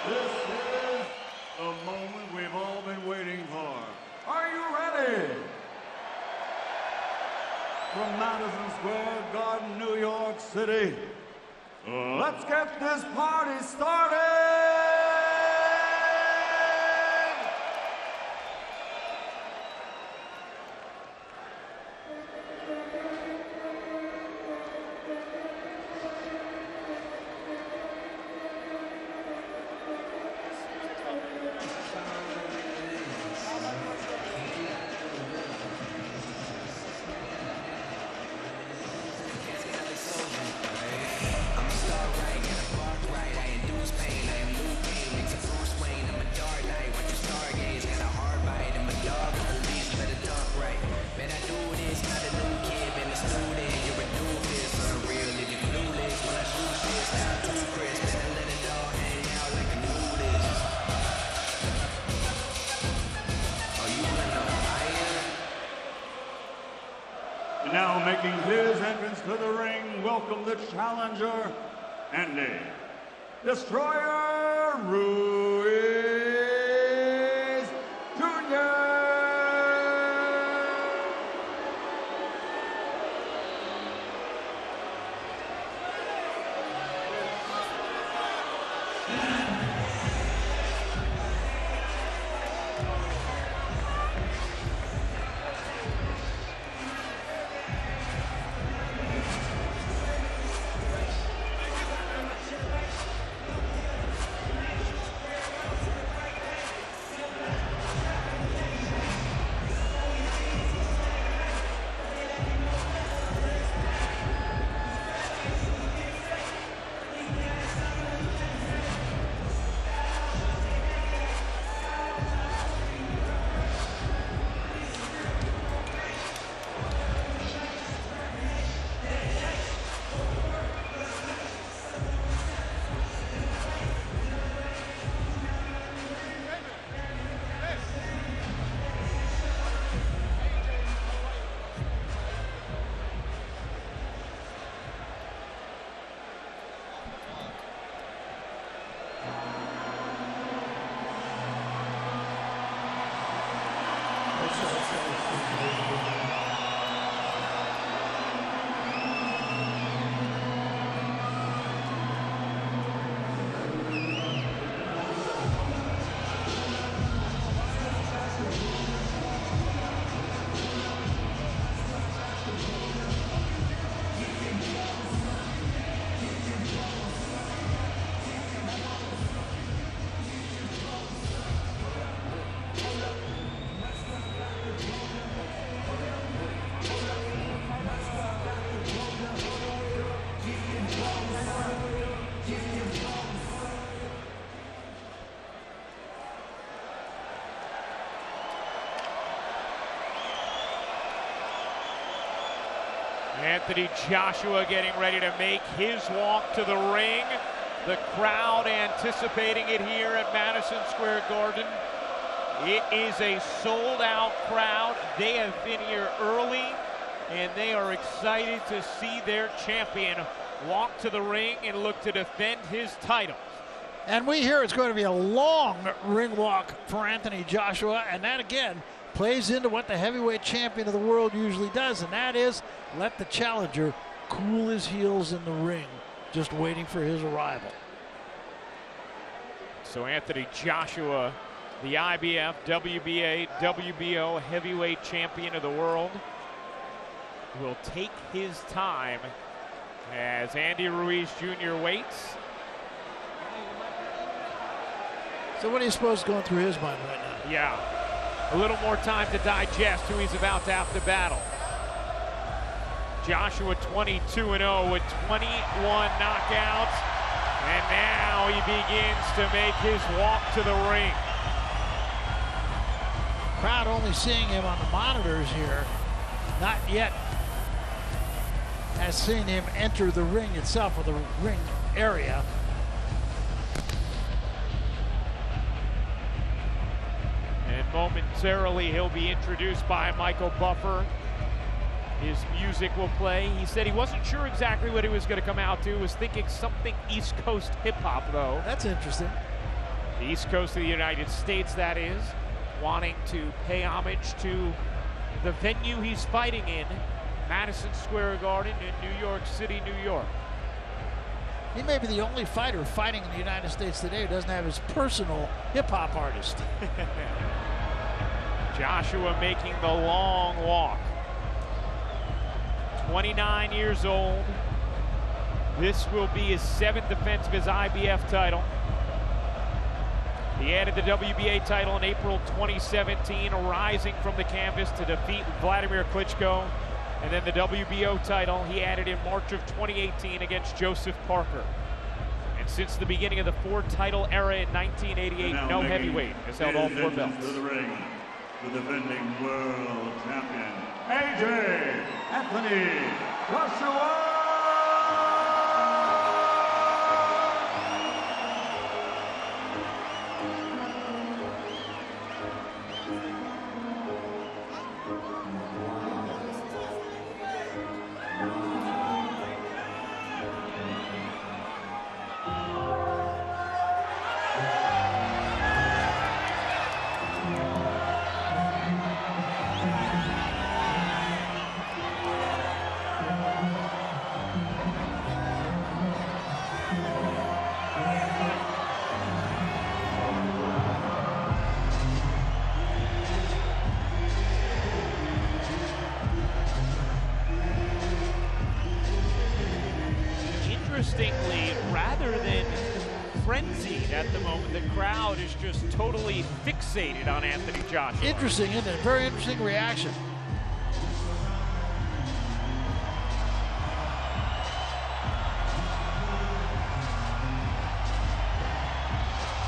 This is the moment we've all been waiting for. Are you ready? From Madison Square Garden, New York City, let's get this party started! Now making his entrance to the ring, welcome the challenger, and the Destroyer Ruiz Jr. Anthony Joshua getting ready to make his walk to the ring. The crowd anticipating it here at Madison Square Garden. It is a sold-out crowd. They have been here early, and they are excited to see their champion walk to the ring and look to defend his title. And we hear it's going to be a long ring walk for Anthony Joshua, and that again plays into what the heavyweight champion of the world usually does, and that is let the challenger cool his heels in the ring, just waiting for his arrival. So Anthony Joshua, the IBF, WBA, WBO heavyweight champion of the world, will take his time as Andy Ruiz Jr. waits. So what do you suppose is going through his mind right now? Yeah, a little more time to digest who he's about to have to battle. Joshua 22-0 with 21 knockouts, and now he begins to make his walk to the ring. Crowd only seeing him on the monitors here, not yet has seen him enter the ring itself, or the ring area. And momentarily he'll be introduced by Michael Buffer. His music will play. He said he wasn't sure exactly what he was going to come out to. Was thinking something East Coast hip hop though. That's interesting. the East Coast of the United States, that is, wanting to pay homage to the venue he's fighting in, Madison Square Garden in New York City, New York. He may be the only fighter fighting in the United States today who doesn't have his personal hip-hop artist. Joshua making the long walk. 29 years old. This will be his 7th defense of his IBF title. He added the WBA title in April 2017, rising from the canvas to defeat Vladimir Klitschko. And then the WBO title he added in March of 2018 against Joseph Parker. And since the beginning of the 4-title era in 1988, no heavyweight has held all 4 belts. To the ring, the defending world champion, AJ Anthony Joshua! Interestingly, rather than frenzied at the moment, the crowd is just totally fixated on Anthony Joshua. Interesting, isn't it? Very interesting reaction.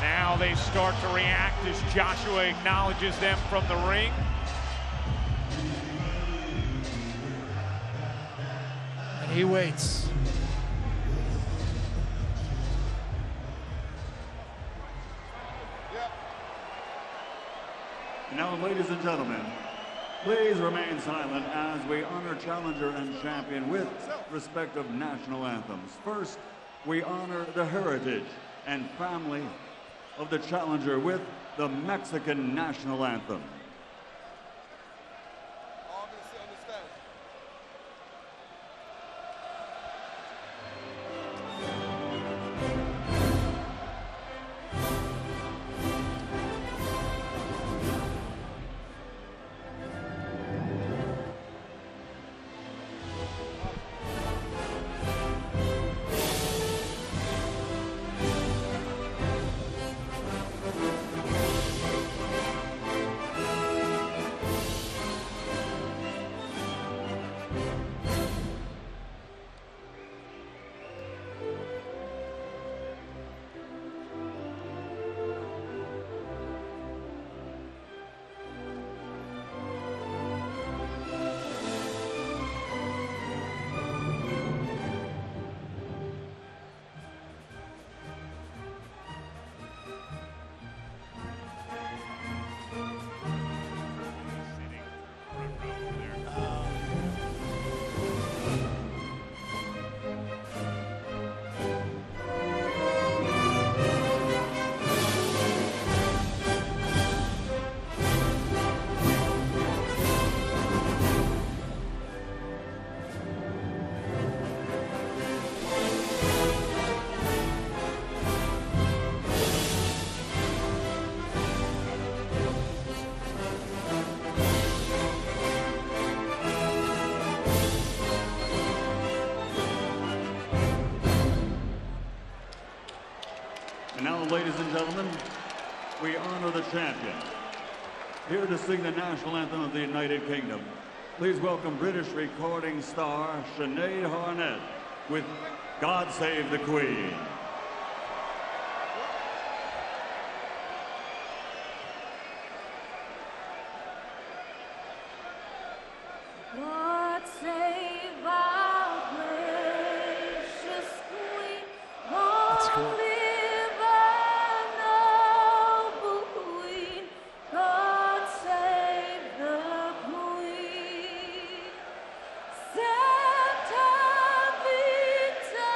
Now they start to react as Joshua acknowledges them from the ring. And he waits. Now, ladies and gentlemen, please remain silent as we honor challenger and champion with respective national anthems. First, we honor the heritage and family of the challenger with the Mexican national anthem. And now, ladies and gentlemen, we honor the champion. Here to sing the national anthem of the United Kingdom, please welcome British recording star Sinead Harnett with God Save the Queen. God save our gracious Queen. That's cool. Long live our noble Queen. God save the Queen. Santa Victoria.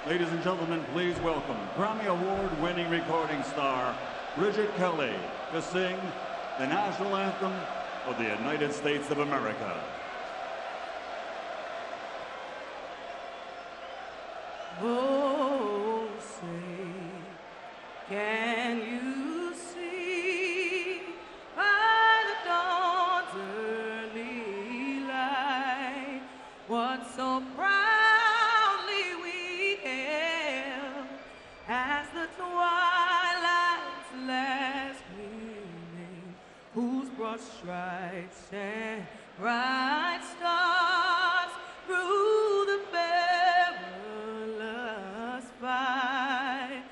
Ladies and gentlemen, please welcome Grammy Award-winning recording star Bridget Kelly to sing the national anthem of the United States of America. Oh, say, can you see by the dawn's early light what so proudly we hailed as the twilight's last gleaming, whose broad stripes and bright stars through the perilous fight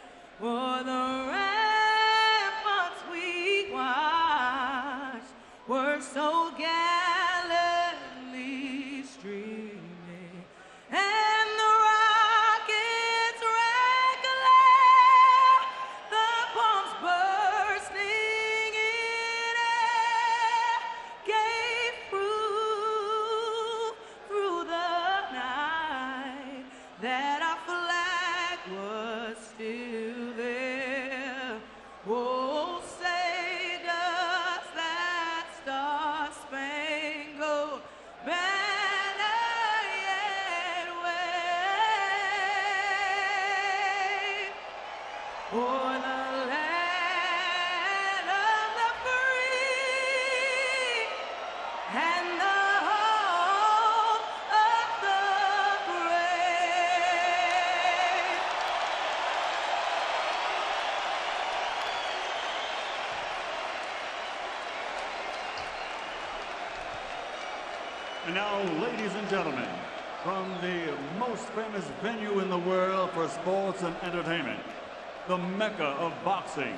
o'er the ramparts we watched were so gallantly streaming, and the rockets rang glare, the bombs bursting in air gave proof through the night that our flag was still there. Oh, say does that star-spangled banner yet wave o'er the land of the free and the home of the brave? And now, ladies and gentlemen, from the most famous venue in the world for sports and entertainment, the Mecca of boxing,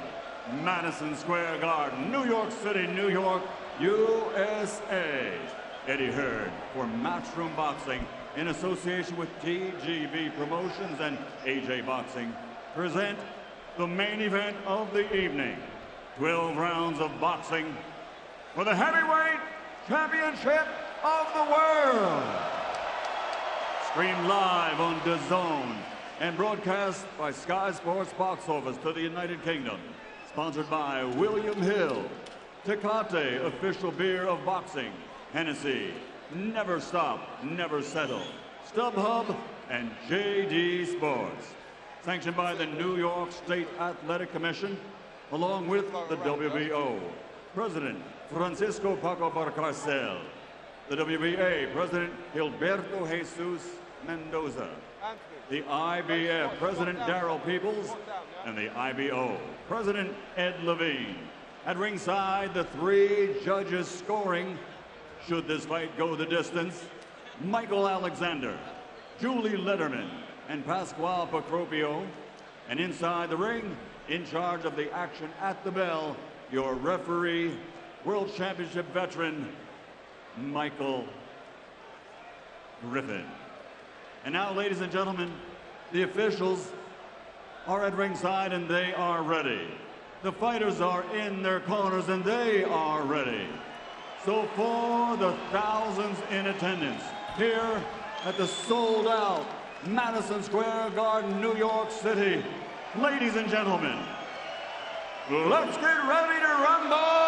Madison Square Garden, New York City, New York, USA. Eddie Hearn for Matchroom Boxing in association with TGB Promotions and AJ Boxing present the main event of the evening. 12 rounds of boxing for the heavyweight championship of the world. Streamed live on DAZN and broadcast by Sky Sports Box Office to the United Kingdom. Sponsored by William Hill, Tecate, official beer of boxing, Hennessy, Never Stop, Never Settle, StubHub, and JD Sports. Sanctioned by the New York State Athletic Commission, along with the WBO. President Francisco Paco Barcarcel. The WBA President Gilberto Jesus Mendoza. The IBF President Darrell Peoples. And the IBO President Ed Levine. At ringside, the three judges scoring, should this fight go the distance, Michael Alexander, Julie Letterman, and Pasquale Pacropio. And inside the ring, in charge of the action at the bell, your referee, World Championship veteran, Michael Griffin. And now, ladies and gentlemen, the officials are at ringside and they are ready. The fighters are in their corners and they are ready. So for the thousands in attendance here at the sold-out Madison Square Garden, New York City, ladies and gentlemen, let's get ready to rumble!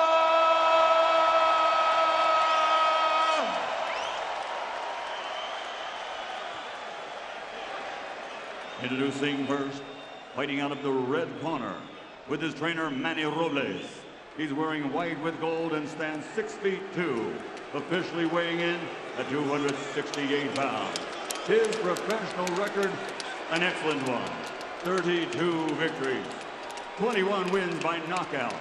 Introducing first, fighting out of the red corner with his trainer Manny Robles. He's wearing white with gold and stands 6'2", officially weighing in at 268 pounds. His professional record, an excellent one. 32 victories, 21 wins by knockout.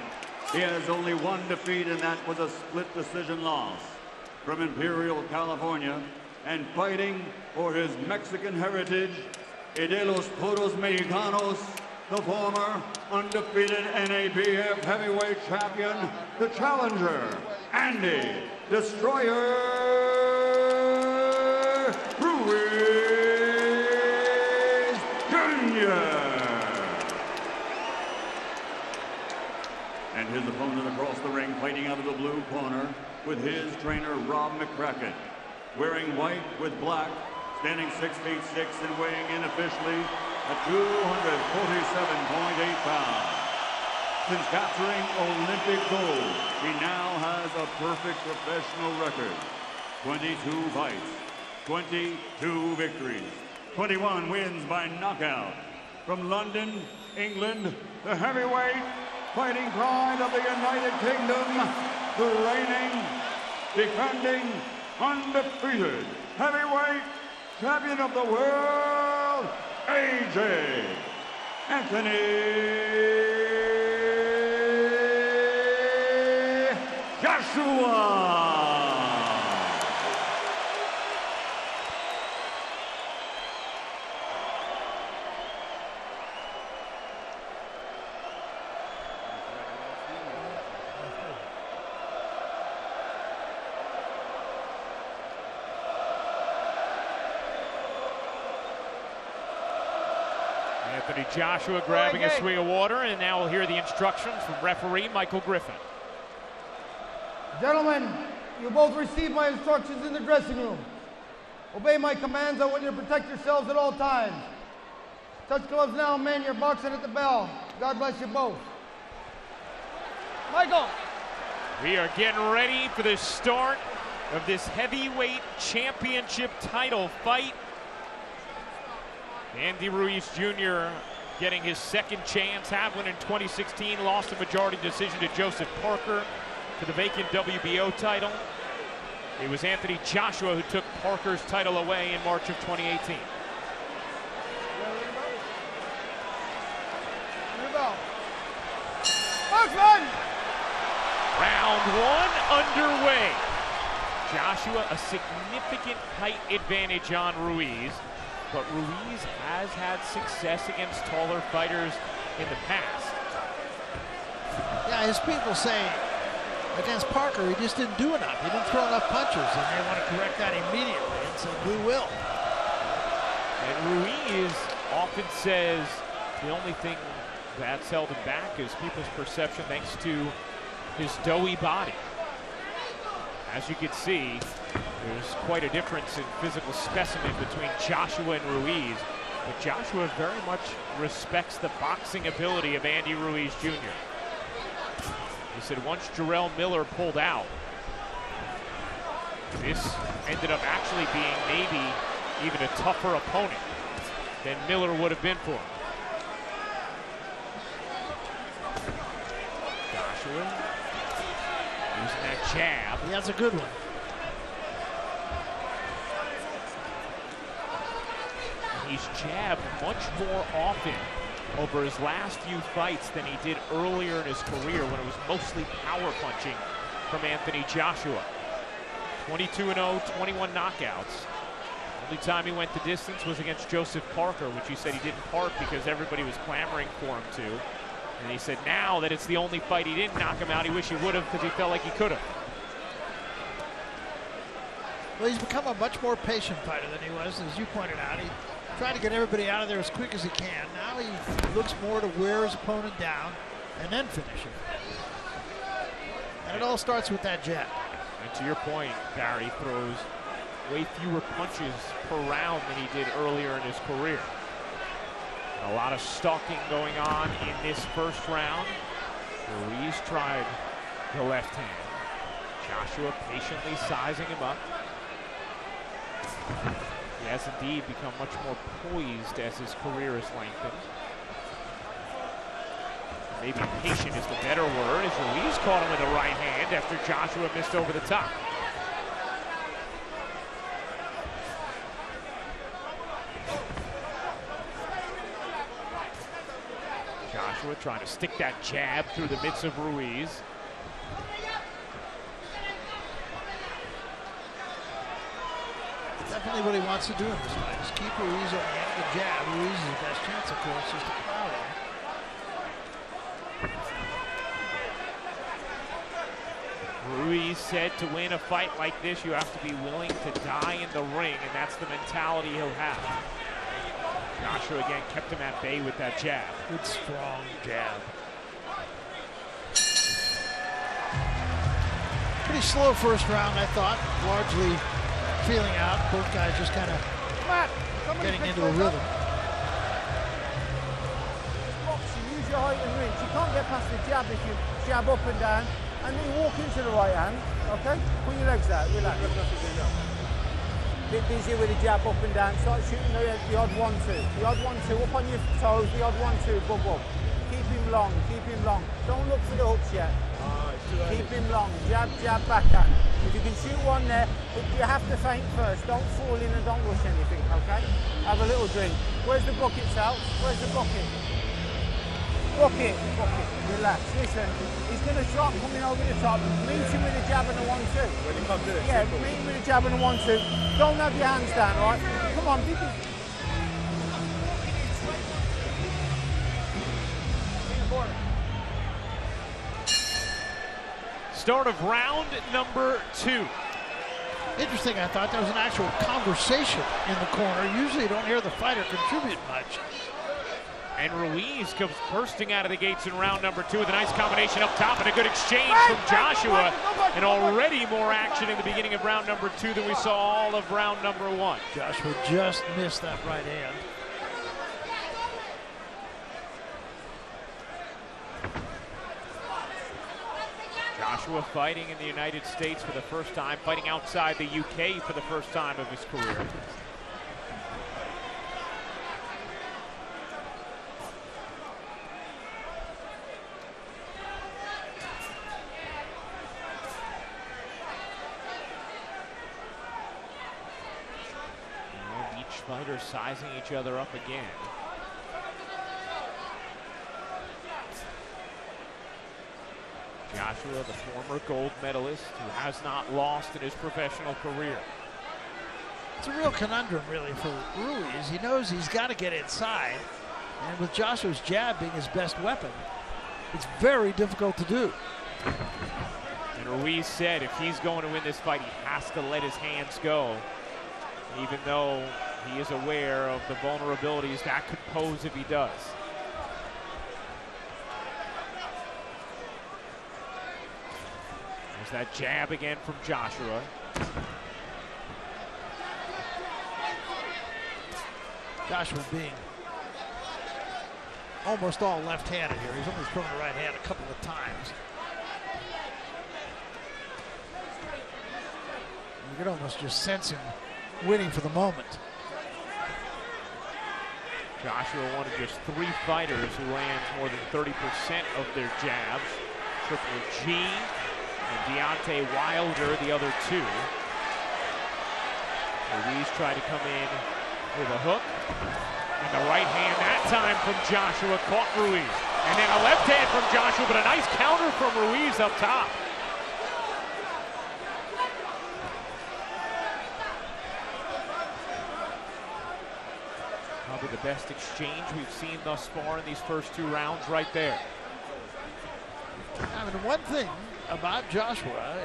He has only one defeat, and that was a split decision loss. From Imperial, California, and fighting for his Mexican heritage, y de los Toros Mexicanos, the former undefeated NABF heavyweight champion, the challenger, Andy Destroyer Ruiz Jr. And his opponent across the ring, fighting out of the blue corner with his trainer, Rob McCracken, wearing white with black, standing 6'6" and weighing in officially at 247.8 pounds. Since capturing Olympic gold, he now has a perfect professional record. 22 fights, 22 victories, 21 wins by knockout. From London, England, the heavyweight fighting pride of the United Kingdom, the reigning, defending, undefeated heavyweight champion of the world, AJ Anthony Joshua. Anthony Joshua grabbing a swig of water, and now we'll hear the instructions from referee Michael Griffin. Gentlemen, you both received my instructions in the dressing room. Obey my commands. I want you to protect yourselves at all times. Touch gloves now, men. You're boxing at the bell. God bless you both. Michael. We are getting ready for the start of this heavyweight championship title fight. Andy Ruiz Jr. getting his second chance. Havlin in 2016 lost a majority decision to Joseph Parker for the vacant WBO title. It was Anthony Joshua who took Parker's title away in March of 2018. Round one underway. Joshua a significant height advantage on Ruiz, but Ruiz has had success against taller fighters in the past. Yeah, his people say against Parker, he just didn't do enough. He didn't throw enough punches, and they want to correct that immediately, and so we will. And Ruiz often says the only thing that's held him back is people's perception thanks to his doughy body. As you can see, there's quite a difference in physical specimen between Joshua and Ruiz, but Joshua very much respects the boxing ability of Andy Ruiz Jr. He said once Jarrell Miller pulled out, this ended up actually being maybe even a tougher opponent than Miller would have been for him. Joshua using that jab. He has a good one. He's jabbed much more often over his last few fights than he did earlier in his career when it was mostly power punching from Anthony Joshua. 22-0, 21 knockouts. Only time he went the distance was against Joseph Parker, which he said he didn't part because everybody was clamoring for him to. And he said now that it's the only fight he didn't knock him out, he wished he would have because he felt like he could have. Well, he's become a much more patient fighter than he was, as you pointed out. He tried to get everybody out of there as quick as he can. Now he looks more to wear his opponent down and then finish him. And it all starts with that jab. And to your point, Barry throws way fewer punches per round than he did earlier in his career. A lot of stalking going on in this first round. Ruiz tried the left hand. Joshua patiently sizing him up. He has indeed become much more poised as his career has lengthened. Maybe patient is the better word, as Ruiz caught him with the right hand after Joshua missed over the top. Joshua trying to stick that jab through the midst of Ruiz. Definitely what he wants to do in this fight is keep Ruiz on the end of the jab. Ruiz's best chance, of course, is to crowd him. Ruiz said to win a fight like this, you have to be willing to die in the ring, and that's the mentality he'll have. Joshua again kept him at bay with that jab. Good strong jab. Pretty slow first round, I thought. Largely feeling out. Both guys just kind of getting into a rhythm. can't get past the jab if you jab up and down, and then walk into the right hand, okay? Put your legs out, relax. Bit busy with the jab up and down, start shooting the odd 1-2. The odd 1-2, up on your toes, the odd 1-2, bub up. Keep him long, keep him long. Don't look for the hooks yet. Keep him long, jab, jab, backhand. If you can shoot one there, but you have to feint first. Don't fall in and don't rush anything, okay? Have a little drink. Where's the bucket, Sal? Where's the bucket? Bucket, bucket, relax. Listen, he's going to shot coming over the top. Meet him with a jab and a 1-2. When he comes in, yeah, meet him with a jab and a 1-2. Don't have your hands down, all right? Come on, big. Start of round number 2. Interesting, I thought there was an actual conversation in the corner. Usually you don't hear the fighter contribute much. And Ruiz comes bursting out of the gates in round number 2 with a nice combination up top and a good exchange from Joshua. And already more action in the beginning of round number 2 than we saw all of round number 1. Joshua just missed that right hand. Joshua fighting in the United States for the first time, fighting outside the UK for the first time of his career. Each fighter sizing each other up again. Joshua, the former gold medalist who has not lost in his professional career. It's a real conundrum, really, for Ruiz. He knows he's got to get inside, and with Joshua's jab being his best weapon, it's very difficult to do. And Ruiz said if he's going to win this fight, he has to let his hands go, even though he is aware of the vulnerabilities that could pose if he does. There's that jab again from Joshua. Joshua being almost all left-handed here. He's only thrown the right hand a couple of times. You can almost just sense him winning for the moment. Joshua, one of just 3 fighters who lands more than 30% of their jabs. Triple G and Deontay Wilder, the other 2. Ruiz tried to come in with a hook. And the right hand that time from Joshua caught Ruiz. And then a left hand from Joshua, but a nice counter from Ruiz up top. Probably the best exchange we've seen thus far in these first 2 rounds right there. I mean, one thing about Joshua,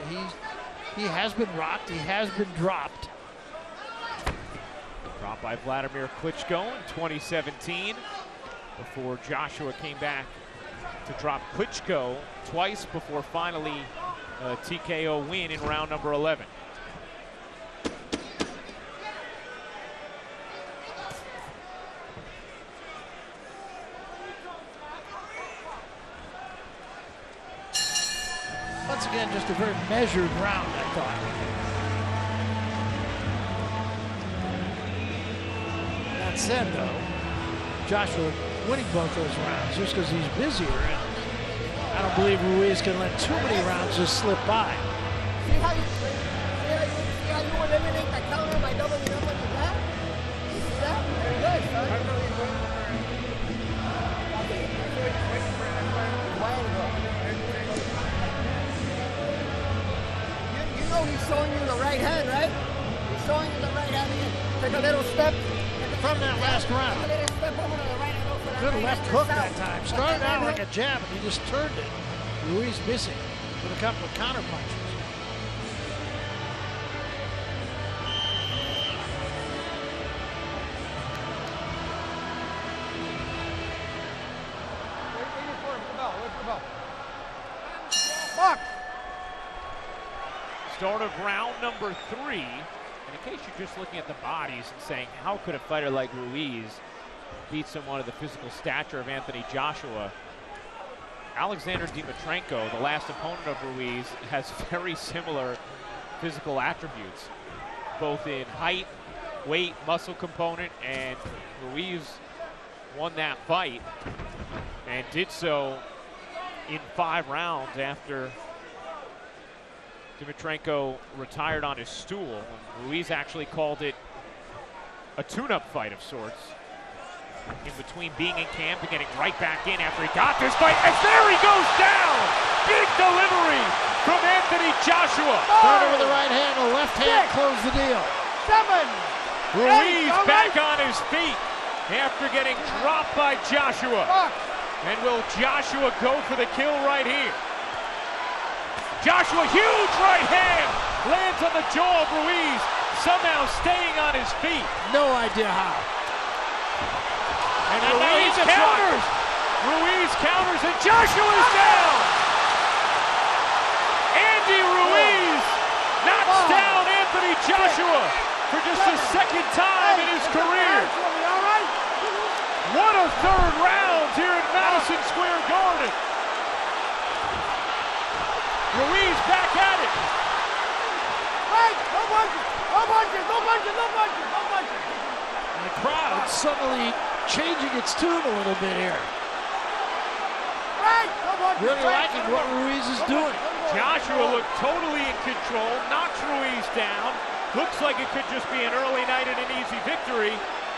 he has been rocked, he has been dropped. Dropped by Vladimir Klitschko in 2017 before Joshua came back to drop Klitschko twice before finally a TKO win in round number 11. Once again, just a very measured round, I thought. That said, though, Joshua winning both those rounds just because he's busier, and I don't believe Ruiz can let too many rounds just slip by. See how you eliminate that counter by doubling up on the jab? You see that? Very good, son. You know he's showing you the right hand, right? He's showing you the right hand again. Take a little step. From that last round. Take a little step over to the right hand. Over Good right left hand hook south. that time. Started out like a jab, and he just turned it. Ruiz missing with a couple of counter punches. Box. Start of round number 3. And in case you're just looking at the bodies and saying, how could a fighter like Ruiz beat someone of the physical stature of Anthony Joshua? Alexander Dimitrenko, the last opponent of Ruiz, has very similar physical attributes, both in height, weight, muscle component, and Ruiz won that fight and did so in 5 rounds after Dimitrenko retired on his stool. And Ruiz actually called it a tune-up fight of sorts, in between being in camp and getting right back in after he got this fight. And there he goes down! Big delivery from Anthony Joshua. Started with the right hand, the left hand closed the deal. 7. Ruiz back on his feet after getting dropped by Joshua. And will Joshua go for the kill right here? Joshua, huge right hand, lands on the jaw of Ruiz, somehow staying on his feet. No idea how. And Ruiz counters. Ruiz counters and Joshua's down. Andy Ruiz knocks down Anthony Joshua for just the 2nd time in his career. What a 3rd round here at Madison Square Garden. Ruiz back at it. And the crowd suddenly changing its tune a little bit here. Really liking what Ruiz is doing. Joshua looked totally in control, knocks Ruiz down. Looks like it could just be an early night and an easy victory.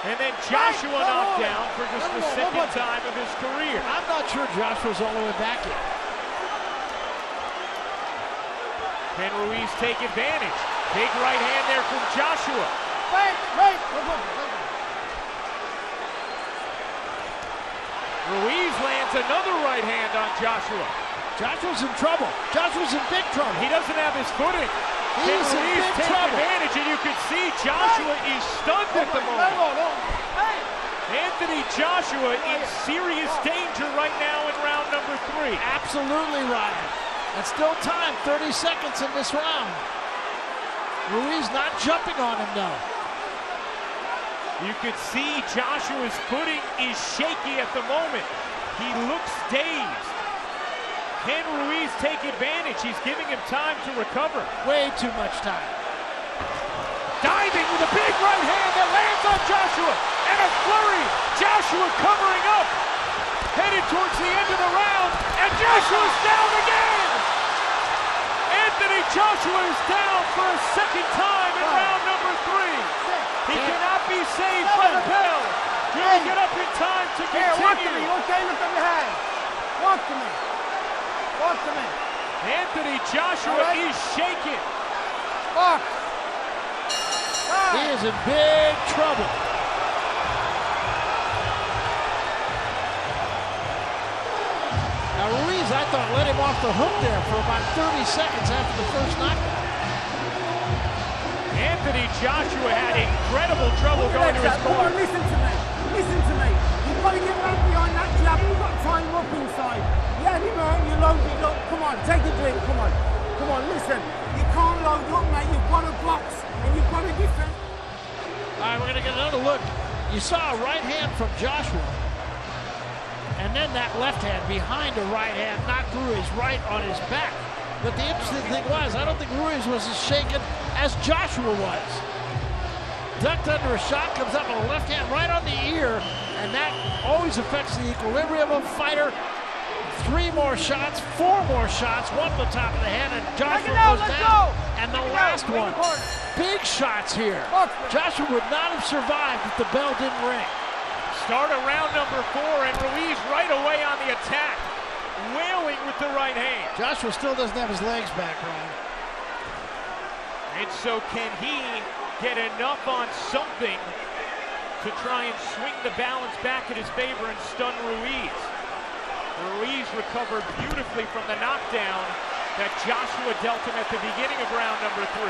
And then Joshua knocked down for just the 2nd time of his career. I'm not sure Joshua's all the way back yet. Can Ruiz take advantage? Big right hand there from Joshua. Ruiz lands another right hand on Joshua. Joshua's in trouble. Joshua's in big trouble. He doesn't have his footing. Can He's in Ruiz big take trouble. advantage? And you can see Joshua is stunned at the moment. Anthony Joshua in serious danger right now in round number 3. Absolutely, Ryan. And still time, 30 seconds in this round. Ruiz not jumping on him though. You could see Joshua's footing is shaky at the moment. He looks dazed. Can Ruiz take advantage? He's giving him time to recover. Way too much time. Diving with a big right hand that lands on Joshua. And a flurry. Joshua covering up. Headed towards the end of the round. And Joshua's down again. Anthony Joshua is down for a 2nd time in round number 3. He cannot be saved by the bell. Will he get up in time to continue? Walk to me. Okay, look at your hand. Walk to me. Walk to me. Anthony Joshua is shaken. Walk. He is in big trouble. Now Ruiz, I thought, let him off the hook there for about 30 seconds after the first knockdown. Anthony Joshua had incredible trouble going to his corner. Listen to me. Listen to me. You've got to get right behind that jab. You've got to try and up inside. You had him out, you load it up. Come on, take a drink. Come on. Come on, listen. You can't load up, mate. You've got to box and you've got to defend. All right, we're going to get another look. You saw a right hand from Joshua. And then that left hand behind a right hand knocked Ruiz right on his back. But the interesting thing was, I don't think Ruiz was as shaken as Joshua was. Ducked under a shot, comes up with a left hand right on the ear, and that always affects the equilibrium of a fighter. 3 more shots, 4 more shots, 1 to the top of the head, and Joshua goes down. And the last one, big shots here. Joshua would not have survived if the bell didn't ring. Start of round number 4, and Ruiz right away on the attack, wailing with the right hand. Joshua still doesn't have his legs back, Ryan. And so can he get enough on something to try and swing the balance back in his favor and stun Ruiz? Ruiz recovered beautifully from the knockdown that Joshua dealt him at the beginning of round number 3.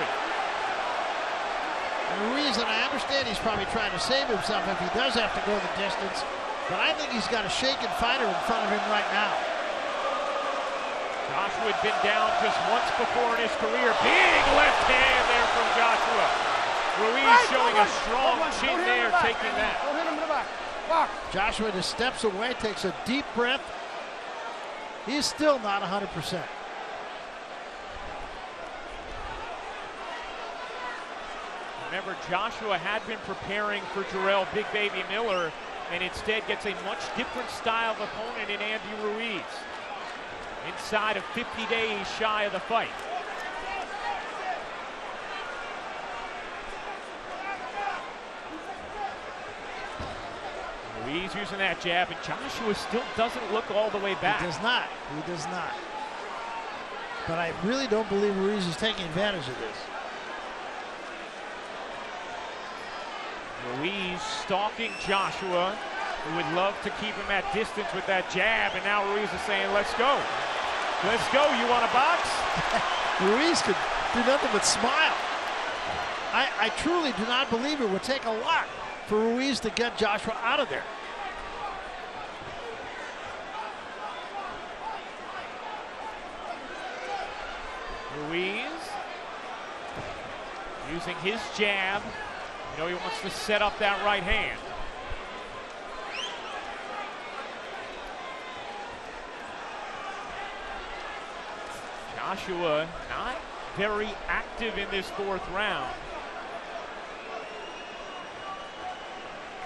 And Ruiz, and I understand he's probably trying to save himself if he does have to go the distance, but I think he's got a shaken fighter in front of him right now. Joshua had been down just once before in his career. Big left hand there from Joshua. Ruiz showing a strong chin there, taking that. Don't hit him in the back. Walk. Joshua just steps away, takes a deep breath, He's still not 100%. Remember, Joshua had been preparing for Jarrell Big Baby Miller, and instead gets a much different style of opponent in Andy Ruiz. Inside of 50 days shy of the fight. Ruiz using that jab, and Joshua still doesn't look all the way back. He does not. He does not. But I really don't believe Ruiz is taking advantage of this. Ruiz stalking Joshua, who would love to keep him at distance with that jab, and now Ruiz is saying, let's go. Let's go, you want a box? Ruiz could do nothing but smile. I truly do not believe it would take a lot for Ruiz to get Joshua out of there. Ruiz using his jab. You know he wants to set up that right hand. Joshua not very active in this fourth round.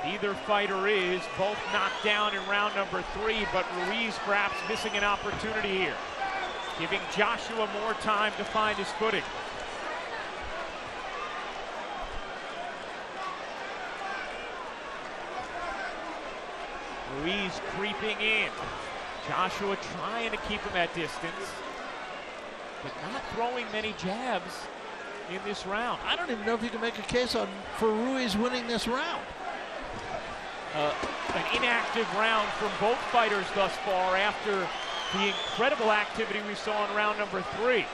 Neither fighter is. Both knocked down in round number 3, but Ruiz perhaps missing an opportunity here, giving Joshua more time to find his footing. Ruiz creeping in. Joshua trying to keep him at distance, but not throwing many jabs in this round. I don't even know if you can make a case for Ruiz winning this round. An inactive round from both fighters thus far after the incredible activity we saw in round number 3.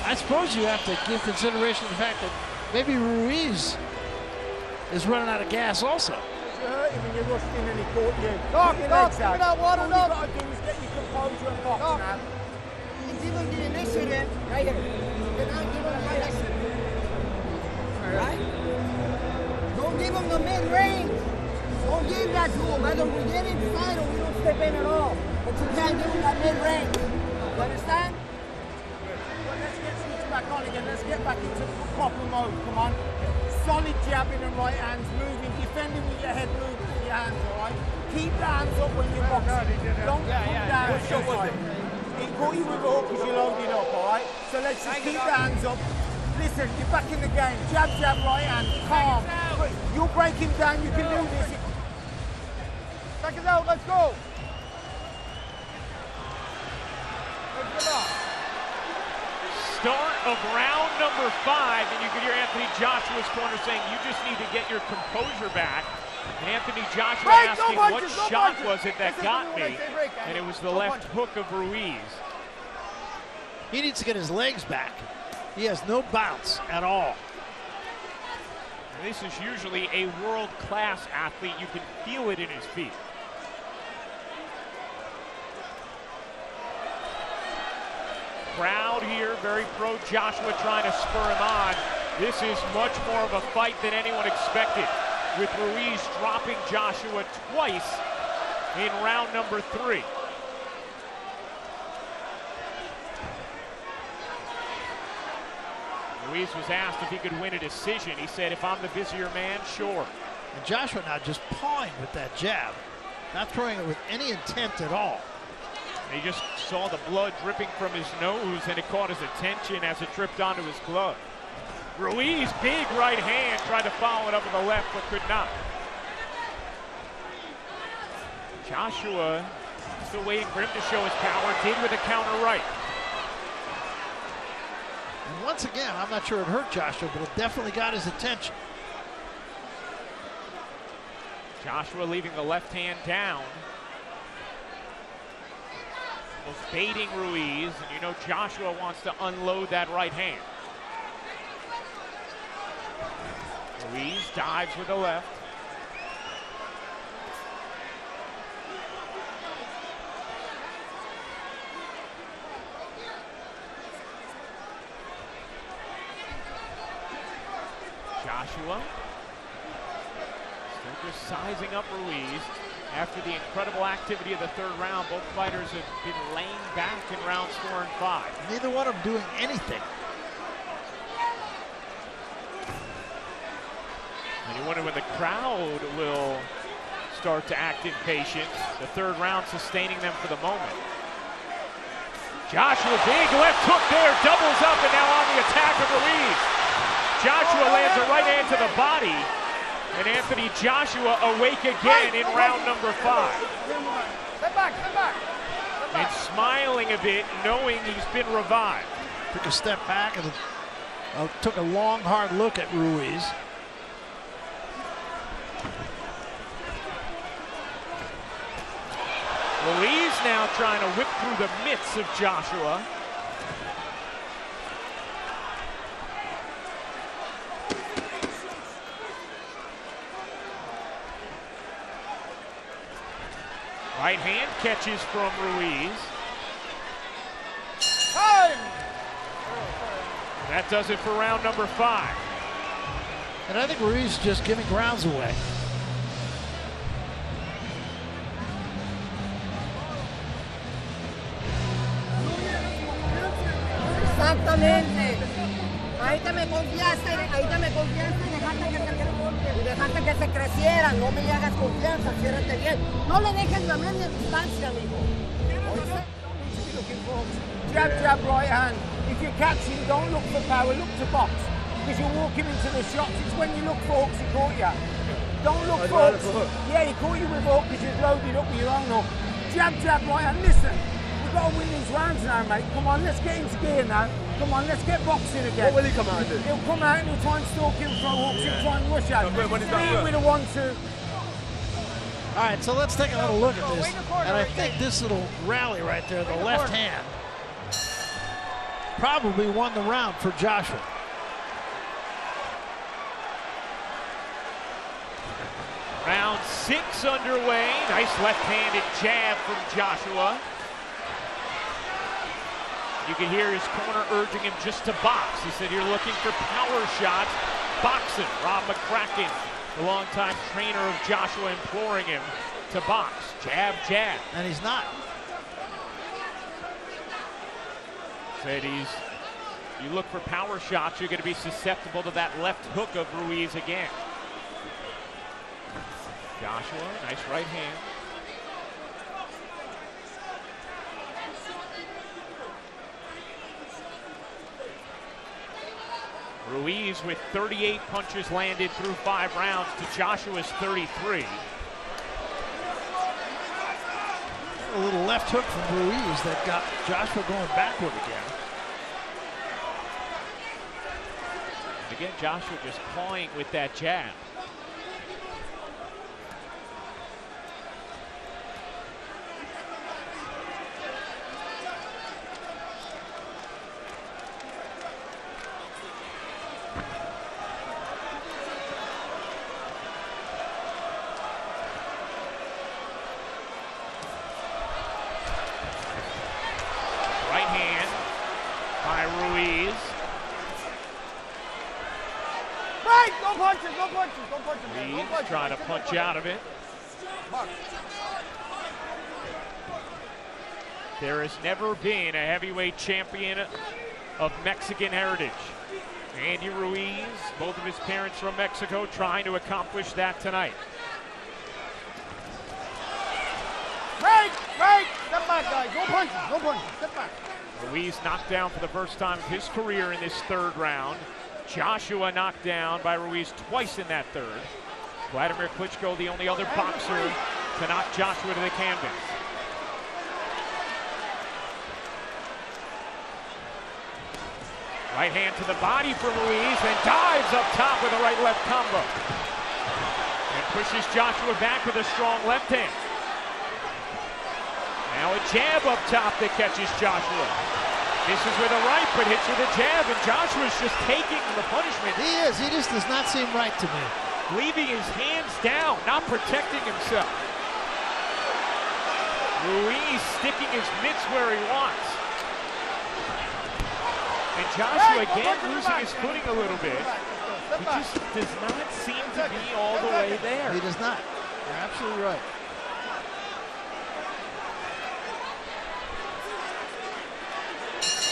I suppose you have to give consideration to the fact that maybe Ruiz is running out of gas also. You hurt him and you rushed in and he caught you. Doc, Get your Doc, legs give me out. that water, All Doc. you got to do is get your composure and box Doc. now. He's even the initiative right here. You're not giving him the initiative. Alright? Don't give him the mid-range. Don't give that to him. Either we get inside or we don't step in at all. But you can't give him that mid-range. You understand? Well, let's get switched back on again. Let's get back into proper mode. Come on. Solid jabbing and right hands, moving, defending with your head, moving with your hands, all right? Keep the hands up when you're boxing. Don't put down. What shot was it? He caught you with a hook because you loaded up, all right? So let's just keep the hands up. Listen, you're back in the game. Jab, jab, right hand, calm. You'll break him down, you can do this. Seconds out, let's go. Let's get off. Start of round number 5, and you can hear Anthony Joshua's corner saying, you just need to get your composure back. And Anthony Joshua Break, no asking punches, what no shot punches. was it that Listen to got me when I me, say break, and it was the no left punches. hook of Ruiz. He needs to get his legs back. He has no bounce at all. And this is usually a world-class athlete. You can feel it in his feet. Crowd here, very pro Joshua, trying to spur him on. This is much more of a fight than anyone expected, with Ruiz dropping Joshua twice in round number 3. Ruiz was asked if he could win a decision. He said, if I'm the busier man, sure. And Joshua now just pawing with that jab, not throwing it with any intent at all. He just saw the blood dripping from his nose, and it caught his attention as it tripped onto his glove. Ruiz, big right hand, tried to follow it up with the left, but could not. Joshua still waiting for him to show his power, did with a counter right. And once again, I'm not sure it hurt Joshua, but it definitely got his attention. Joshua leaving the left hand down. Was baiting Ruiz, and you know Joshua wants to unload that right hand. Ruiz dives with the left. Joshua They're just sizing up Ruiz. After the incredible activity of the third round, both fighters have been laying back in rounds 4 and 5. Neither one of them doing anything. And you wonder when the crowd will start to act impatient. The third round sustaining them for the moment. Joshua, big left hook there, doubles up, and now on the attack of Ruiz. Joshua lands a right hand to the body, and Anthony Joshua awake again in round number 5. Step back, step back. And smiling a bit, knowing he's been revived. Took a step back and took a long, hard look at Ruiz. Ruiz now trying to whip through the mitts of Joshua. Right hand catches from Ruiz. Time! That does it for round number 5. And I think Ruiz is just giving rounds away. Exactamente. Ahorita me confiaste y dejaste que se crecieran. No me hagas confianza, ciérrate bien. No le dejes la media distancia, amigo. Jab, jab, right hand. If you're catching, don't look for power, look to box. Because you're walking into the shots. It's when you look for hooks, he caught you. Don't look for hooks. Yeah, he caught you with a hook because you've loaded up with your own hook. Jab, jab, right hand. Listen, we've got to win these rounds now, mate. Come on, let's get into gear now. Come on, let's get boxing again. What will he come out and do? He'll come out and he'll try and stalk him, throw hooks, he'll try and rush out. When he's done Beat with a 1-2. All right, so let's take a little look at this. And I think this little rally right there, the left hand, probably won the round for Joshua. Round 6 underway. Nice left-handed jab from Joshua. You can hear his corner urging him just to box. He said, you're looking for power shots, boxing. Rob McCracken, the longtime trainer of Joshua, imploring him to box. Jab, jab. And he's not. Said you look for power shots, you're going to be susceptible to that left hook of Ruiz again. Joshua, nice right hand. Ruiz with 38 punches landed through 5 rounds to Joshua's 33. A little left hook from Ruiz that got Joshua going backward again. And again, Joshua just pawing with that jab. Right hand by Ruiz. Right, no punches, no punches, no punches. Man. No Ruiz punches. trying to punch out of it. Box. There has never been a heavyweight champion of Mexican heritage. Andy Ruiz, both of his parents from Mexico, trying to accomplish that tonight. Right, right. Step back, guys. No punches, no punches. Step back. Ruiz knocked down for the first time of his career in this third round. Joshua knocked down by Ruiz twice in that third. Vladimir Klitschko, the only other boxer to knock Joshua to the canvas. Right hand to the body for Ruiz, and dives up top with a right-left combo. And pushes Joshua back with a strong left hand. Now a jab up top that catches Joshua. Misses with a right, but hits with a jab, and Joshua's just taking the punishment. He is. He just does not seem right to me. Leaving his hands down, not protecting himself. Ruiz sticking his mitts where he wants. And Joshua again losing his footing a little bit. He just does not seem to be all the way there. He does not. You're absolutely right.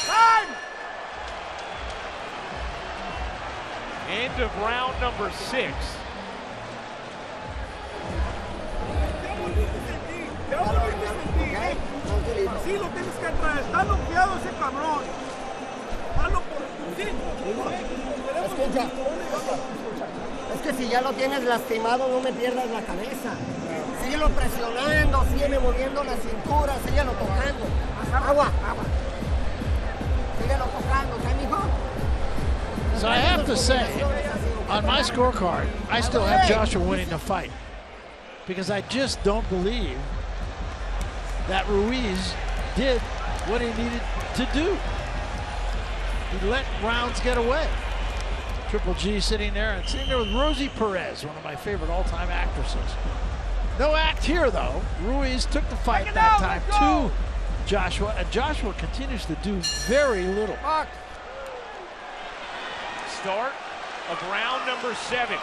Time! End of round number 6. Sí, lo tienes que traer. Está noqueado ese cabrón. Hazlo por sí. Escucha. Es que si ya lo tienes lastimado, no me pierdas la cabeza. Síguelo presionando, sígueme moviendo la cintura, síguelo tocando. Agua. Síguelo tocando, ¿está, mijo? So I have to say, on my scorecard, I still have Joshua winning the fight because I just don't believe that Ruiz did what he needed to do. He let rounds get away. Triple G sitting there with Rosie Perez, one of my favorite all-time actresses. No act here, though. Ruiz took the fight that time to Joshua, and Joshua continues to do very little. Start of round number 7.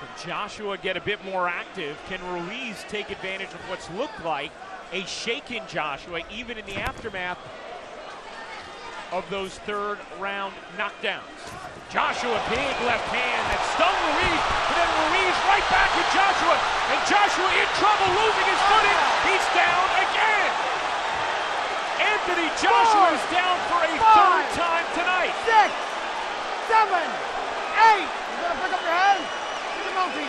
Can Joshua get a bit more active? Can Ruiz take advantage of what's looked like a shaken Joshua, even in the aftermath of those third round knockdowns? Joshua, big left hand that stung Ruiz, and then Ruiz right back at Joshua, and Joshua in trouble, losing his footing. He's down again. Anthony Joshua is down for a third time tonight. 6, 7, 8. You gotta pick up your head.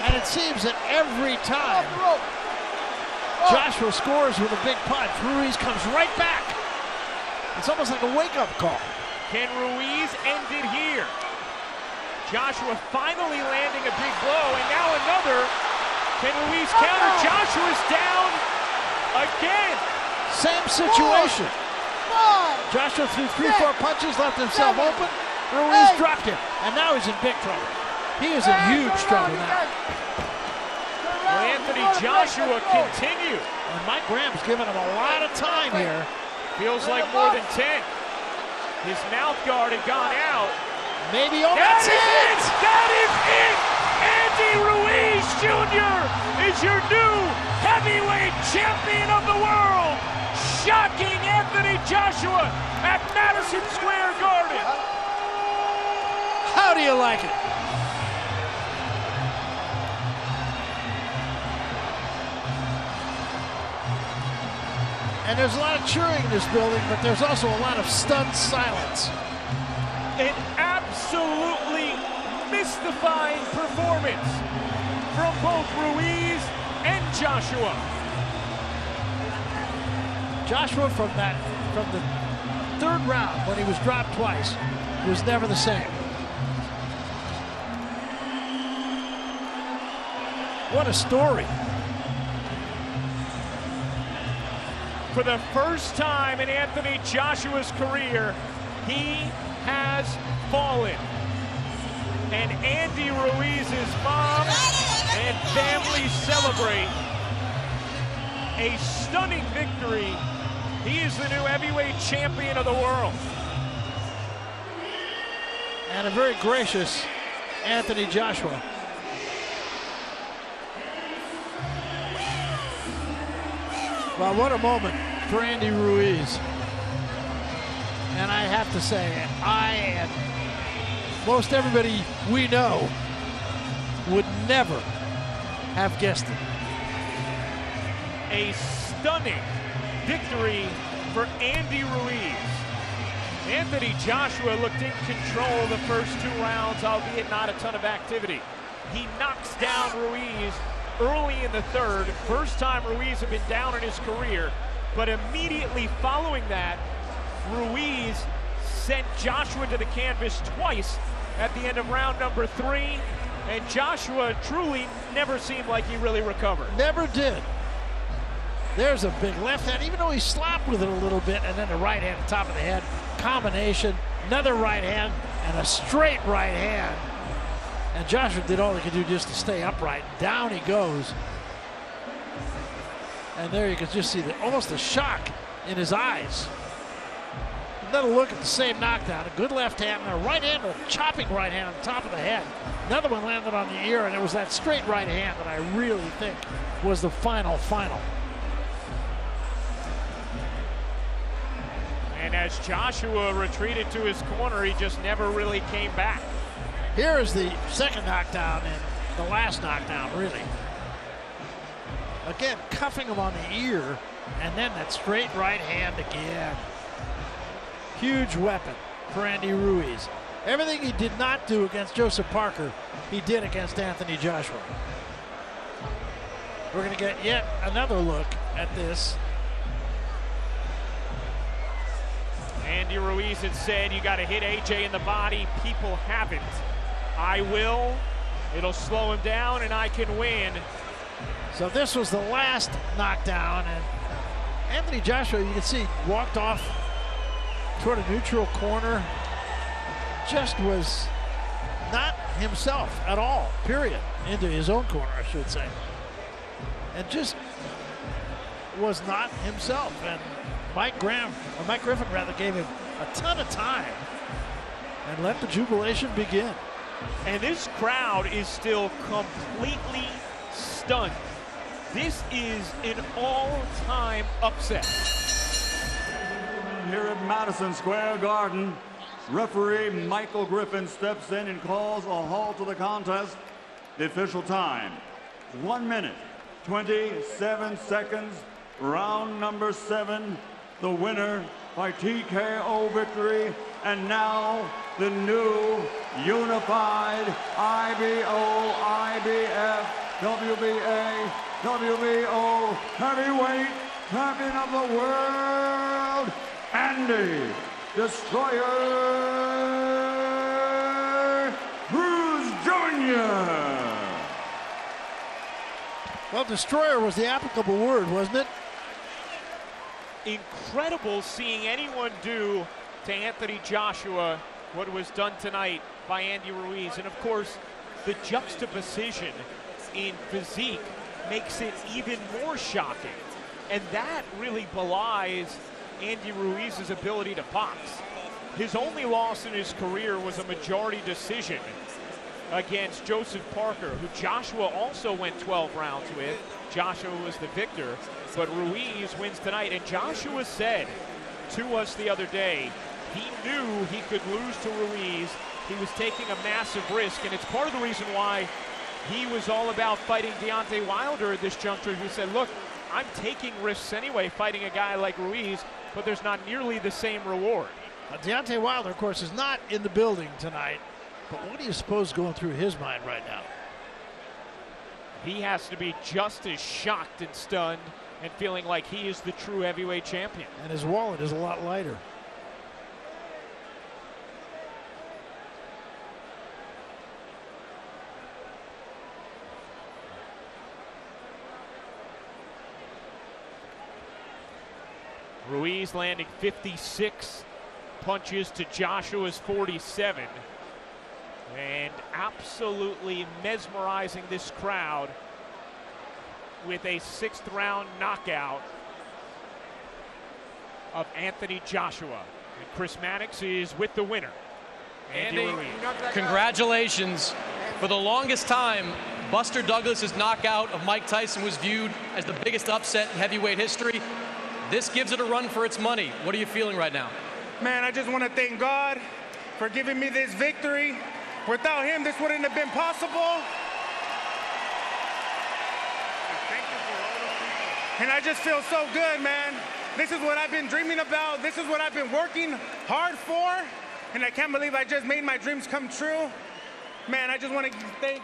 And it seems that every time Joshua scores with a big punch, Ruiz comes right back. It's almost like a wake-up call. Can Ruiz end it here? Joshua finally landing a big blow, and now another. Can Ruiz counter? Joshua's down again. Same situation. Joshua threw 3-4 punches, left himself open. Ruiz dropped him, and now he's in big trouble. He is in huge trouble now. Well, Anthony Joshua continues. And Mike Graham's giving him a lot of time here. Feels like more than 10. His mouth guard had gone out. Maybe that's it! That is it! Andy Ruiz Jr. is your new heavyweight champion of the world. Shocking Anthony Joshua at Madison Square Garden. How do you like it? And there's a lot of cheering in this building, but there's also a lot of stunned silence. An absolutely mystifying performance from both Ruiz and Joshua. Joshua from the third round, when he was dropped twice, was never the same. What a story. For the first time in Anthony Joshua's career, he has fallen. And Andy Ruiz's mom and family celebrate a stunning victory. He is the new heavyweight champion of the world. And a very gracious Anthony Joshua. Well, what a moment for Andy Ruiz. And I have to say, I and most everybody we know would never have guessed it. A stunning victory for Andy Ruiz. Anthony Joshua looked in control the first 2 rounds, albeit not a ton of activity. He knocks down Ruiz early in the third. First time Ruiz had been down in his career, but immediately following that, Ruiz sent Joshua to the canvas twice at the end of round number 3, and Joshua truly never seemed like he really recovered. Never did. There's a big left hand, even though he slapped with it a little bit, and then the right hand on top of the head. Combination, another right hand, and a straight right hand. And Joshua did all he could do just to stay upright. Down he goes. And there you can just see almost the shock in his eyes. Another look at the same knockdown. A good left hand and a right hand, a chopping right hand on the top of the head. Another one landed on the ear, and it was that straight right hand that I really think was the final. And as Joshua retreated to his corner, he just never really came back. Here is the second knockdown and the last knockdown, really. Again, cuffing him on the ear, and then that straight right hand again. Huge weapon for Andy Ruiz. Everything he did not do against Joseph Parker, he did against Anthony Joshua. We're going to get yet another look at this. Andy Ruiz had said, you got to hit AJ in the body. People haven't. I will. It'll slow him down, and I can win. So this was the last knockdown, and Anthony Joshua, you can see, walked off toward a neutral corner. Just was not himself at all, period. Into his own corner, I should say. And just was not himself. And Mike Griffin gave him a ton of time and let the jubilation begin. And this crowd is still completely stunned. This is an all-time upset. Here at Madison Square Garden, referee Michael Griffin steps in and calls a halt to the contest. The official time, 1 minute, 27 seconds, round number 7. The winner by TKO victory, and now the new unified IBO, IBF, WBA, WBO heavyweight champion of the world, Andy Destroyer Ruiz Jr. Well, Destroyer was the applicable word, wasn't it? Incredible seeing anyone do to Anthony Joshua what was done tonight by Andy Ruiz. And of course, the juxtaposition in physique makes it even more shocking. And that really belies Andy Ruiz's ability to box. His only loss in his career was a majority decision against Joseph Parker, who Joshua also went 12 rounds with. Joshua was the victor, but Ruiz wins tonight. And Joshua said to us the other day, he knew he could lose to Ruiz. He was taking a massive risk, and it's part of the reason why he was all about fighting Deontay Wilder at this juncture. He said, look, I'm taking risks anyway fighting a guy like Ruiz, but there's not nearly the same reward. Deontay Wilder, of course, is not in the building tonight, but what do you suppose is going through his mind right now? He has to be just as shocked and stunned and feeling like he is the true heavyweight champion. And his wallet is a lot lighter. Ruiz landing 56 punches to Joshua's 47. And absolutely mesmerizing this crowd with a 6th round knockout of Anthony Joshua. And Chris Mannix is with the winner, Andy Ruiz. Congratulations. For the longest time, Buster Douglas's knockout of Mike Tyson was viewed as the biggest upset in heavyweight history. This gives it a run for its money. What are you feeling right now? Man, I just want to thank God for giving me this victory. Without him, this wouldn't have been possible. And I just feel so good, man. This is what I've been dreaming about. This is what I've been working hard for. And I can't believe I just made my dreams come true. Man, I just want to thank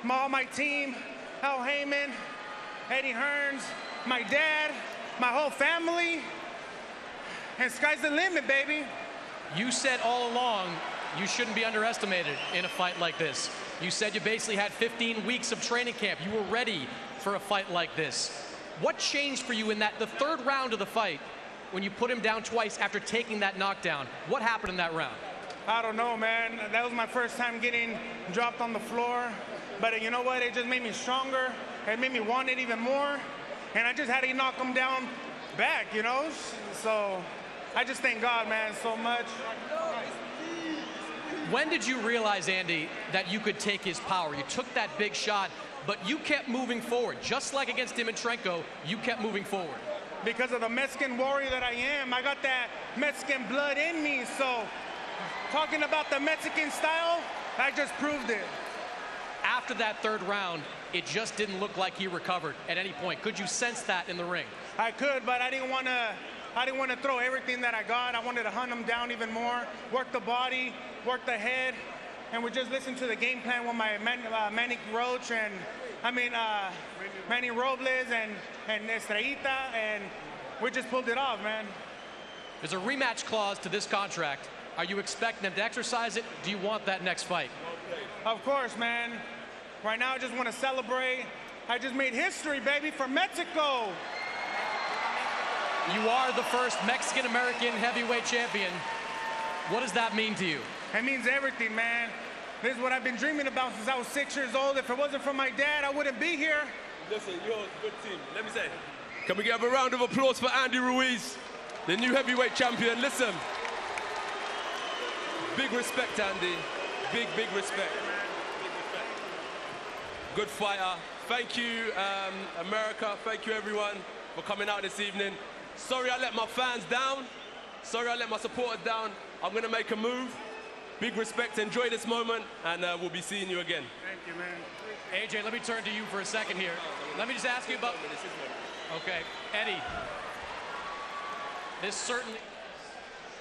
all my team, Al Heyman, Eddie Hearns, my dad, my whole family. And sky's the limit, baby. You said all along you shouldn't be underestimated in a fight like this. You said you basically had 15 weeks of training camp. You were ready for a fight like this. What changed for you in the third round of the fight when you put him down twice after taking that knockdown? What happened in that round? I don't know, man. That was my first time getting dropped on the floor. But you know what? It just made me stronger. It made me want it even more. and I just had to knock him down back, you know? So I just thank God, man, so much. When did you realize, Andy, that you could take his power? You took that big shot, but you kept moving forward. Just like against Dimitrenko, you kept moving forward. Because of the Mexican warrior that I am, I got that Mexican blood in me. So talking about the Mexican style, I just proved it. After that third round, it just didn't look like he recovered at any point. Could you sense that in the ring? I could, but I didn't want to throw everything that I got. I wanted to hunt him down even more, work the body, work the head, and we just listened to the game plan with my Manny Roach and Manny Robles and Estrellita, and we just pulled it off, man. There's a rematch clause to this contract. Are you expecting them to exercise it? Do you want that next fight? Of course, man. Right now, I just want to celebrate. I just made history, baby, for Mexico. You are the first Mexican-American heavyweight champion. What does that mean to you? It means everything, man. This is what I've been dreaming about since I was 6 years old. If it wasn't for my dad, I wouldn't be here. Listen, you're a good team. Let me say, can we give a round of applause for Andy Ruiz, the new heavyweight champion? Listen, big respect, Andy. Big, big respect. Good fighter. Thank you, America. Thank you, everyone, for coming out this evening. Sorry I let my fans down. Sorry I let my supporters down. I'm going to make a move. Big respect. Enjoy this moment, and we'll be seeing you again. Thank you, man. AJ, let me turn to you for a second here. Let me just ask you about... Okay, Eddie. This certainly...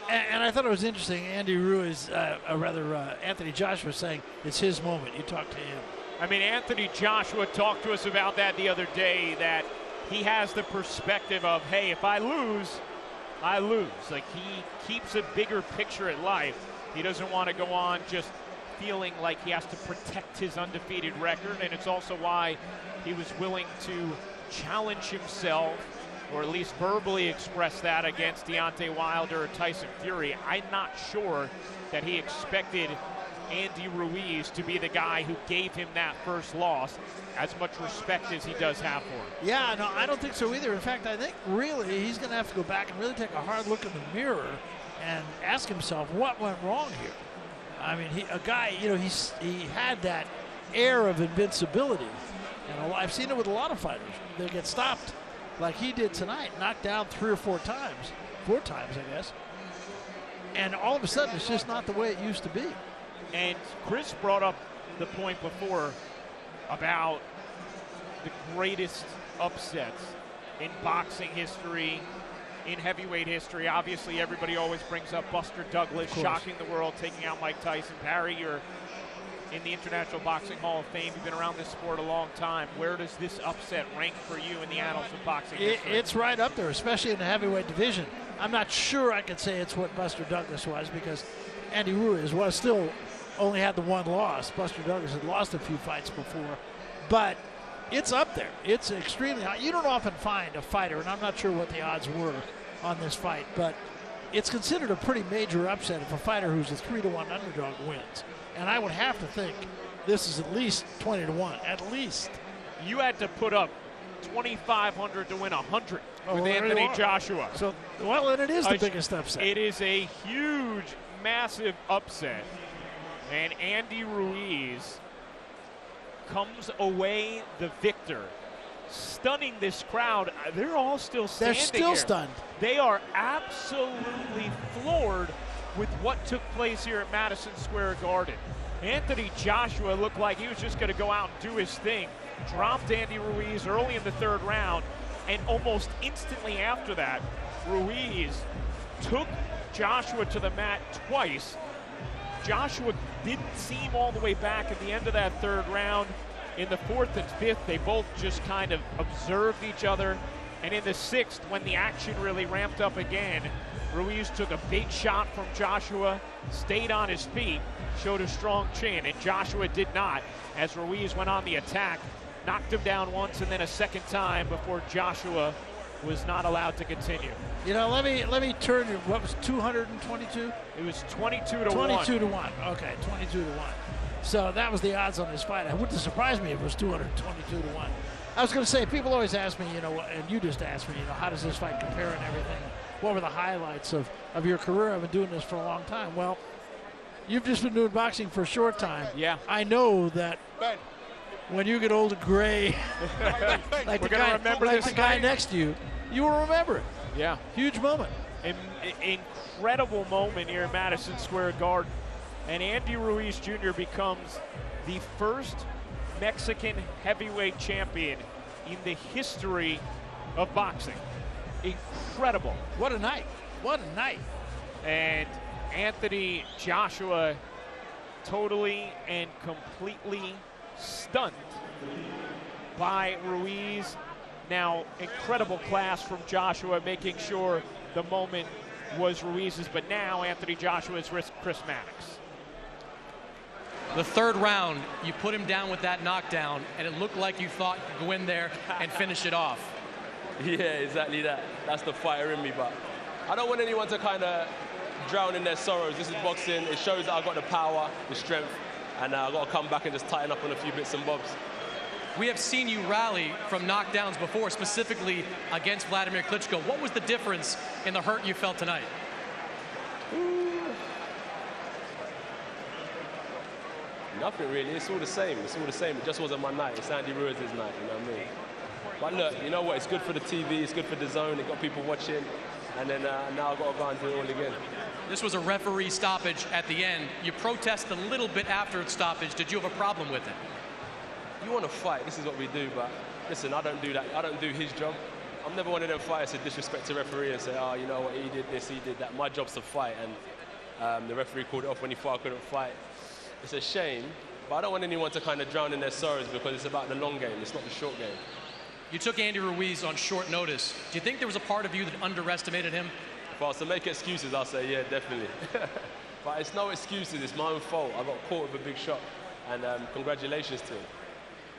And I thought it was interesting, Andy Ruiz, Anthony Joshua saying it's his moment. You talked to him. I mean, Anthony Joshua talked to us about that the other day, that he has the perspective of, hey, if I lose, I lose. Like, he keeps a bigger picture at life. He doesn't want to go on just feeling like he has to protect his undefeated record, and it's also why he was willing to challenge himself, or at least verbally express that, against Deontay Wilder or Tyson Fury. I'm not sure that he expected Andy Ruiz to be the guy who gave him that first loss, as much respect as he does have for him. Yeah, no, I don't think so either. In fact, I think really he's going to have to go back and really take a hard look in the mirror and ask himself what went wrong here. I mean, he had that air of invincibility, and I've seen it with a lot of fighters. They get stopped like he did tonight, knocked down 3 or 4 times, 4 times, I guess, and all of a sudden it's just not the way it used to be. And Chris brought up the point before about the greatest upsets in boxing history, in heavyweight history. Obviously, everybody always brings up Buster Douglas, shocking the world, taking out Mike Tyson. Barry, you're in the International Boxing Hall of Fame. You've been around this sport a long time. Where does this upset rank for you in the annals of boxing history? It's right up there, especially in the heavyweight division. I'm not sure I could say it's what Buster Douglas was, because Andy Ruiz was still only had the 1 loss. Buster Douglas had lost a few fights before, but it's up there. It's extremely high. You don't often find a fighter, and I'm not sure what the odds were on this fight, but it's considered a pretty major upset if a fighter who's a 3-1 underdog wins. And I would have to think this is at least 20-1, at least. You had to put up 2,500 to win 100 with Anthony Joshua. So, well, and it is the biggest upset. It is a huge, massive upset. And Andy Ruiz comes away the victor, stunning this crowd. They're all still standing. They're still stunned. They are absolutely floored with what took place here at Madison Square Garden. Anthony Joshua looked like he was just going to go out and do his thing. Dropped Andy Ruiz early in the 3rd round, and almost instantly after that, Ruiz took Joshua to the mat twice. Joshua didn't seem all the way back at the end of that 3rd round. In the 4th and 5th, they both just kind of observed each other. And in the 6th, when the action really ramped up again, Ruiz took a big shot from Joshua, stayed on his feet, showed a strong chin, and Joshua did not, as Ruiz went on the attack, knocked him down once and then a second time before Joshua was not allowed to continue. You know, let me turn you, what was 222? It was 22 to 1. 22 to 1, okay, 22 to 1. So that was the odds on this fight. It wouldn't surprise me if it was 222 to 1. I was going to say, people always ask me, you know, and you just asked me, you know, how does this fight compare and everything? What were the highlights of your career? I've been doing this for a long time. Well, you've just been doing boxing for a short time. Yeah. I know that when you get old and gray, like the guy next to you, you will remember it. Yeah. Huge moment. Incredible moment here in Madison Square Garden. And Andy Ruiz Jr. becomes the first Mexican heavyweight champion in the history of boxing. Incredible. What a night. What a night. And Anthony Joshua totally and completely stunned by Ruiz. Now, incredible class from Joshua, making sure the moment was Ruiz's, but now Anthony Joshua's Chris Maddox. The third round, you put him down with that knockdown, and it looked like you thought you could go in there and finish it off. Yeah, exactly that. That's the fighter in me, but I don't want anyone to kind of drown in their sorrows. This is boxing. It shows that I've got the power, the strength, and I've got to come back and just tighten up on a few bits and bobs. We have seen you rally from knockdowns before, specifically against Vladimir Klitschko. What was the difference in the hurt you felt tonight? Nothing really. It's all the same. It's all the same. It just wasn't my night. It's Andy Ruiz's night, you know what I mean? But look, you know what? It's good for the TV. It's good for the zone. It got people watching. And then now I've got to go and do it all again. This was a referee stoppage at the end. You protested a little bit after its stoppage. Did you have a problem with it? You want to fight. This is what we do. But listen, I don't do that. I don't do his job. I'm never one of them fighters to disrespect a referee and say, oh, you know what? He did this, he did that. My job's to fight. And the referee called it off when he thought I couldn't fight. It's a shame, but I don't want anyone to kind of drown in their sorrows because it's about the long game. It's not the short game. You took Andy Ruiz on short notice. Do you think there was a part of you that underestimated him? If I was to make excuses, I'll say, yeah, definitely. But it's no excuses. It's my own fault. I got caught with a big shot, and congratulations to him.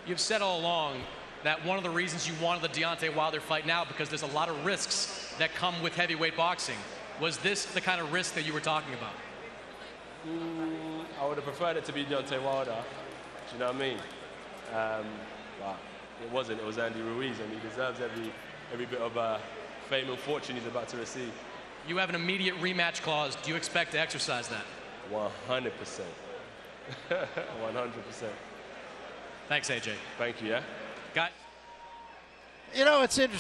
You've said all along that one of the reasons you wanted the Deontay Wilder fight now because there's a lot of risks that come with heavyweight boxing. Was this the kind of risk that you were talking about? I would have preferred it to be Deontay Wilder. Do you know what I mean? But it wasn't. It was Andy Ruiz, and he deserves every bit of fame and fortune he's about to receive. You have an immediate rematch clause. Do you expect to exercise that? 100%. 100%. Thanks, AJ. Thank you, yeah? You know, it's interesting.